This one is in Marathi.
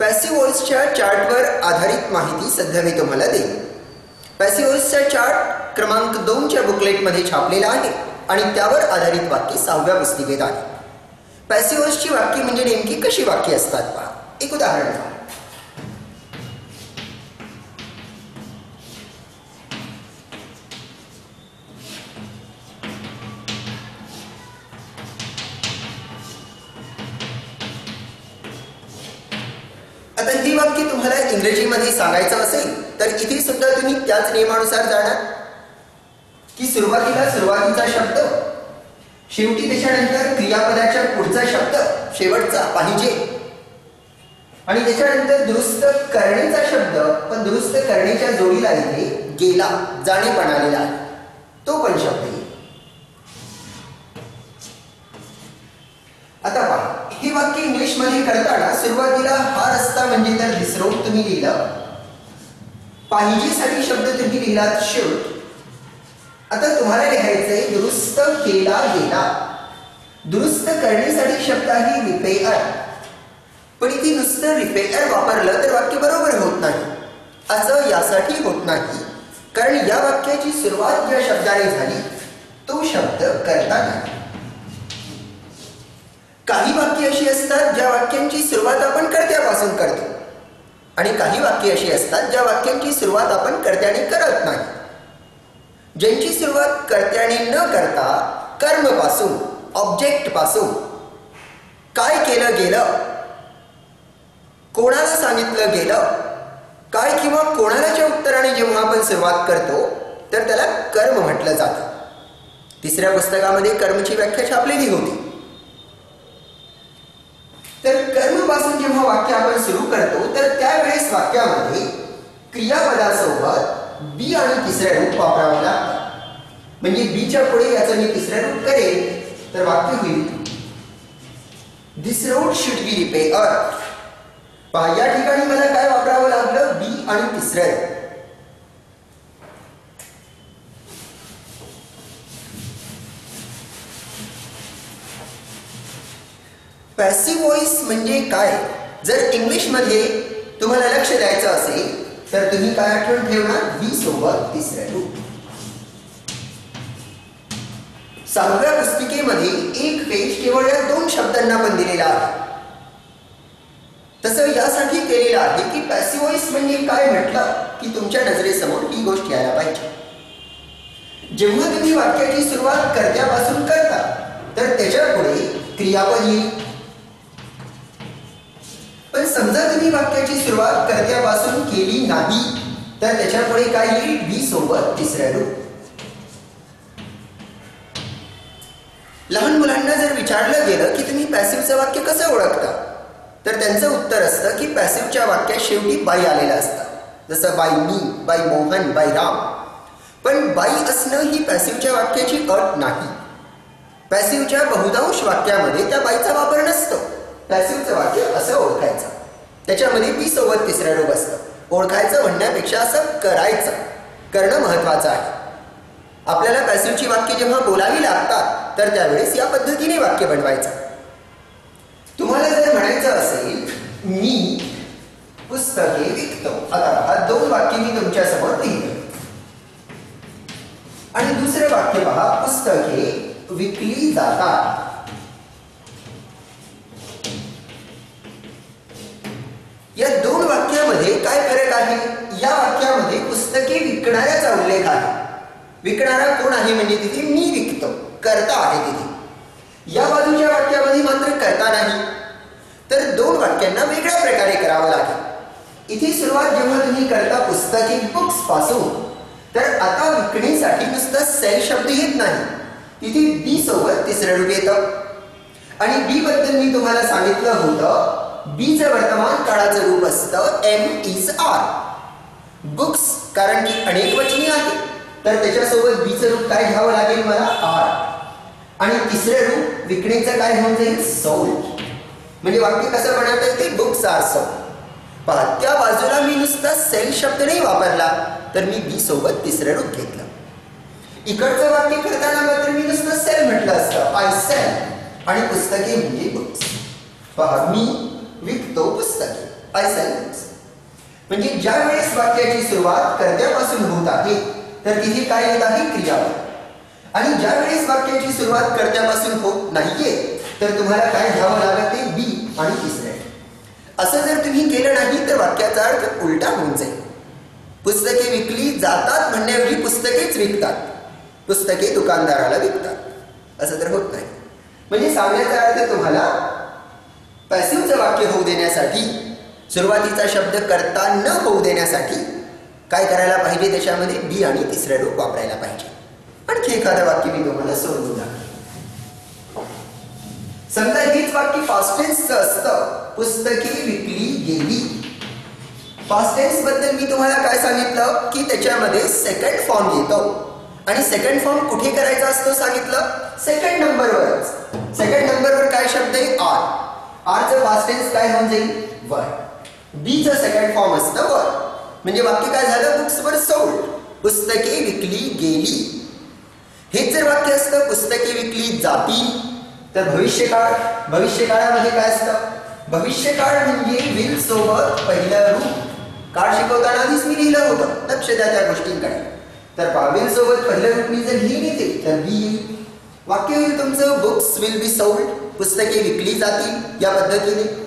पॅसिव्ह व्हॉइसच्या चार्टवर आधारित माहिती सध्या मी तुम्हाला देईन. पॅसिव्ह व्हॉइसचा चार्ट क्रमांक 2च्या बुकलेटमध्ये छापलेला आहे आणि त्यावर आधारित वाक्य 6व्या पुस्तिकेत आहे. पॅसिव्ह व्हॉइसची वाक्य म्हणजे नेमकी कशी वाक्य असतात पहा. एक उदाहरण पहा. आता ही वाक्य तुम्हाला इंग्रजीमध्ये सांगायचं असेल तर इथे सुद्धा तुम्ही त्याच नियमानुसार जाणार की सुरुवातीचा शब्द, शेवटी त्याच्यानंतर क्रियापदाच्या पुढचा शब्द शेवटचा पाहिजे आणि त्याच्यानंतर दुरुस्त करणेचा शब्द, पण दुरुस्त करण्याच्या जोडीला इथे गेला, जाणे पण आलेला आहे, तो पण शब्द येईल. आता पहा, हे वाक्य इंग्लिश मध्ये करताना सुरुवातीला हा रस्ता म्हणजे तर दिस रोड तुम्ही लिहिलं, पाहिजेसाठी शब्द तुम्ही लिहिलात शूड. आता तुम्हाला लिहायचंय दुरुस्त केला गेला. दुरुस्त करण्यासाठी शब्द आहे रिपेअर, पण इथे नुसतं रिपेअर वापरलं तर वाक्य बरोबर होत नाही. असं यासाठी होत नाही कारण या वाक्याची सुरुवात ज्या शब्दाने झाली तो शब्द करता नाही. काही वाक्य अशी असतात ज्या वाक्यांची सुरुवात आपण कर्त्यापासून करतो आणि काही वाक्य अशी असतात ज्या वाक्यांची सुरुवात आपण कर्त्याने करत नाही. ज्यांची सुरुवात कर्त्याने न करता कर्मपासून, ऑब्जेक्ट पासून, काय केलं गेलं, कोणाला सांगितलं गेलं, काय किंवा कोणालाच्या उत्तराने जेव्हा आपण सुरुवात करतो तर त्याला कर्म म्हटलं जातं. तिसऱ्या पुस्तकामध्ये कर्मची व्याख्या छापलेली होती. तर कर्मपासून जेव्हा वाक्य आपण सुरू करतो तर त्यावेळेस वाक्यामध्ये क्रियापदासोबत बी आणि तिसरे रूप वापरावं लागतं. म्हणजे बीच्या पुढे याचं मी तिसरे रूप करेल तर वाक्य होईल दिस रोड शुड बी रिपेअर. पहा, या ठिकाणी मला काय वापरावं लागलं, बी आणि तिसरे रूप. पॅसिव्ह व्हॉइस म्हणजे काय जर इंग्लिश मध्ये तुम्हाला लक्ष द्यायचं असेल तर तुम्ही काय आठवण ठेवणार, बी सोबत तिसरे रूप. 6व्या पुस्तिकेमध्ये एक पेज केवळ या 2 शब्दांना पण दिलेला आहे. तसं यासाठी केलेलं आहे की पॅसिव्ह व्हॉइस म्हणजे काय म्हटलं की तुमच्या नजरेसमोर ही गोष्ट यायला पाहिजे. जेव्हा तुम्ही वाक्याची सुरुवात कर्त्यापासून करता तर त्याच्या पुढे क्रियापद येईल. पण समजा तुम्ही वाक्याची सुरुवात कर्त्यापासून केली नाही तर त्याच्या पुढे काय येईल, बी सोबत तिसरे रूप. लहान मुलांना जर विचारलं गेलं की तुम्ही पॅसिव्हचं वाक्य कसं ओळखता तर त्यांचं उत्तर असतं की पॅसिव्हच्या वाक्यात शेवटी बाई आलेलं असतं. जसं बाई मी, बाई मोहन, बाई राम. पण बाई असणं ही पॅसिव्हच्या वाक्याची अट नाही. पॅसिव्हच्या बहुतांश वाक्यामध्ये त्या बाईचा वापर नसतो. पॅसिव्हचं वाक्य असं ओळखायचं, त्याच्यामध्ये बी सोबत तिसरं रूप असतं. ओळखायचं म्हणण्यापेक्षा असं करायचं, करणं महत्वाचं आहे. आपल्याला पॅसिव्हची वाक्य जेव्हा बोलावी लागतात तर त्यावेळेस या पद्धतीने वाक्य बनवायचं. तुम्हाला जर म्हणायचं असेल मी पुस्तके विकतो, आता हा 2 वाक्य मी तुमच्या समोर लिहितो आणि दुसरे वाक्य पहा, पुस्तके विकली जातात. या 2 वाक्यामध्ये काय फरक आहे, या वाक्यामध्ये पुस्तके विकणाऱ्याचा उल्लेख आहे. विकणारा कोण आहे म्हणजे तिथे मी विकतो, कर्ता आहे तिथे. या बाजूच्या वाक्यामध्ये मात्र कर्ता नाही. तर 2 वाक्यांना वेगळ्या प्रकारे करावं लागेल. इथे सुरुवात जेव्हा तुम्ही करता पुस्तके बुक्स पासून तर आता विकण्यासाठी नुसता सेल शब्द येत नाही, तिथे बी सोबत तिसरं रूप येतं. आणि बी बद्दल मी तुम्हाला सांगितलं होतं बीचं वर्तमान काळाचं रूप असतं एम इज आर. बुक्स कारण की अनेक वचनी आहे तर त्याच्यासोबत बीचं रूप काय घ्यावं लागेल मला, आर. आणि तिसरे रूप विकण्याचं काय होऊन जाईल, सोल्ड. म्हणजे वाक्य कसं बनवता येते, बुक्स आर सोल्ड. पहा, त्या बाजूला मी नुसता सेल शब्द नाही वापरला तर मी बी सोबत तिसरं रूप घेतलं. इकडचं वाक्य करताना मात्र मी नुसतं सेल म्हटलं असतं, आय सेल, आणि पुस्तके म्हणजे बुक्स. पहा, मी विकतो पुस्तके. I sell books. म्हणजे ज्या वेळेस वाक्याची सुरुवात कर्त्यापासून होत आहे तर तिथे काय येत आहे? क्रियापद. आणि ज्या वेळेस वाक्याची सुरुवात कर्त्यापासून होत नाहीये तर तुम्हाला काय घ्यावं लागते? बी आणि तिसरे. असं जर तुम्ही केलं नाही तर वाक्याचा अर्थ उलटा होऊन जाईल. पुस्तके विकली जातात म्हणण्याऐवजी पुस्तकेच विकतात. पुस्तके दुकानदाराला विकतात असं तर होत नाही. म्हणजे सांगण्याचा अर्थ तुम्हाला पॅसिव्हचं वाक्य होऊ देण्यासाठी, सुरुवातीचा शब्द कर्ता न होऊ देण्यासाठी काय करायला पाहिजे? त्याच्यामध्ये बी आणि तिसरे रूप वापरायला पाहिजे. आणखी एखादं वाक्य मी तुम्हाला सोडवून दाखवतो. समजा हेच वाक्य पास्ट टेन्सचं असतं, पुस्तके विकली गेली. पास्ट टेन्स बद्दल मी तुम्हाला काय सांगितलं की त्याच्यामध्ये सेकंड फॉर्म येतो आणि सेकंड फॉर्म कुठे करायचा असतो सांगितलं? सेकंड नंबरवरच. सेकंड नंबरवर काय शब्द आहे? आर. आरचं पास्ट टेन्स काय होऊन जाईल? वर. बीचं सेकंड फॉर्म असतं वर. म्हणजे वाक्य काय झालं? Books were sold. पुस्तके विकली गेली. हेच जर वाक्य असतं पुस्तके विकली जातील तर भविष्यकाळ. भविष्यकाळामध्ये काय असतं? भविष्यकाळ म्हणजे विल सोबत पहिलं रूप. काळ शिकवताना आधीच मी लिहिलं होतं, लक्ष द्या त्या गोष्टींकडे. तर विल सोबत पहिलं रूप मी जर ही लिहिते तर बी येईल. वाक्य होईल तुमचं बुक्स विल बी सोल्ड. पुस्तके विकली जातील या पद्धतीने.